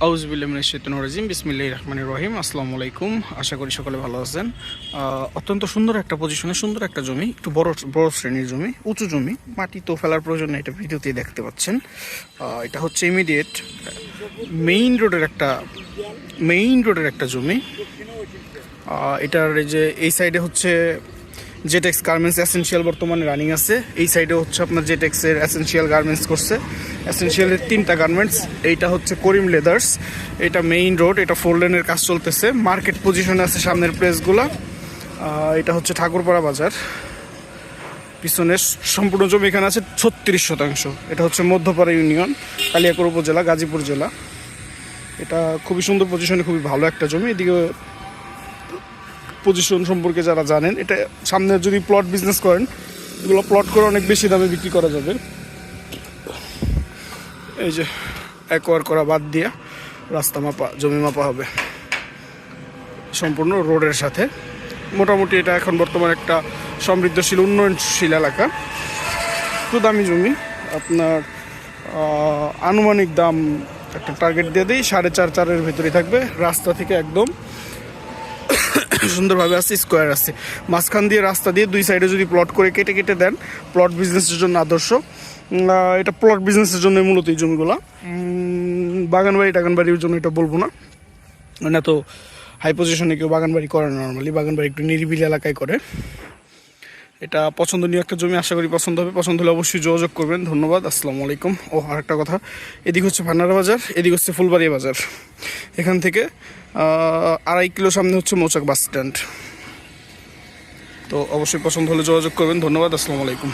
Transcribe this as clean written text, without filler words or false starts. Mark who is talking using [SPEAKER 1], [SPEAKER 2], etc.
[SPEAKER 1] আউযুবিল্লাহি মিনাশ শাইতানির রাজিম বিসমিল্লাহির রহমানির রহিম। আসসালামু আলাইকুম, আশা করি সকলে ভালো আছেন। অত্যন্ত সুন্দর একটা পজিশনে সুন্দর একটা জমি, একটু বড় বড় শ্রেণীর জমি, উঁচু জমি, মাটি তো ফেলার প্রয়োজন নেই, এটা ভিডিওতেই দেখতে পাচ্ছেন। এটা হচ্ছে ইমিডিয়েট মেইন রোডের একটা জমি। এটার এই সাইডে হচ্ছে জেটেক্স গার্মেন্টস এসেনশিয়াল বর্তমানে রানিং আছে। এই সাইডে হচ্ছে আপনার জেটেক্সের এসেনশিয়াল গার্মেন্টস করছে, এসেনশিয়ালের 3টা গার্মেন্টস। এইটা হচ্ছে করিম লেদার্স, এটা মেইন রোড, এটা 4 লেনের কাজ চলতেছে। মার্কেট পজিশনে আছে সামনের প্লেসগুলো। এটা হচ্ছে ঠাকুরপাড়া বাজার, পিছনের সম্পূর্ণ জমি এখানে আছে 36%। এটা হচ্ছে মধ্যপাড়া ইউনিয়ন, কালিয়াকৈর উপজেলা, গাজীপুর জেলা। এটা খুবই সুন্দর পজিশনে, খুবই ভালো একটা জমি। এদিকে পজিশন সম্পর্কে যারা জানেন, এটা সামনে যদি প্লট বিজনেস করেন, এগুলো প্লট করে অনেক বেশি দামে বিক্রি করা যাবে। এই যে একোয়ার করা বাদ দিয়ে রাস্তা মাপা, জমি মাপা হবে সম্পূর্ণ রোডের সাথে। মোটামুটি এটা এখন বর্তমানে একটা সমৃদ্ধশীল উন্নয়নশীল এলাকা, একটু দামি জমি। আপনার আনুমানিক দাম একটা টার্গেট দিয়ে দিই 4.5-4-4-এর ভেতরেই থাকবে। রাস্তা থেকে একদম সুন্দরভাবে আছে, স্কোয়ার আছে, মাঝখান দিয়ে রাস্তা দিয়ে 2 সাইডে যদি প্লট করে কেটে কেটে দেন, প্লট বিজনেসের জন্য আদর্শ। এটা প্লট বিজনেসের জন্য মূলত এই জমিগুলো। টাগানবাড়ির জন্য এটা বলবো না, মানে তো হাই পজিশনে কেউ বাগানবাড়ি করে না, নর্মালি বাগানবাড়ি একটু নিরিবিলি এলাকায় করে। এটা পছন্দনীয় একটা জমি, আশা করি পছন্দ হবে। পছন্দ হলে অবশ্যই যোগাযোগ করবেন। ধন্যবাদ, আসসালামু আলাইকুম। আরেকটা কথা, এদিক হচ্ছে ভান্ডারা বাজার, এদিক হচ্ছে ফুলবাড়িয়া বাজার। এখান থেকে 2.5 কিলো সামনে হচ্ছে মৌচাক বাস স্ট্যান্ড। তো অবশ্যই পছন্দ হলে যোগাযোগ করবেন। ধন্যবাদ, আসসালামু আলাইকুম।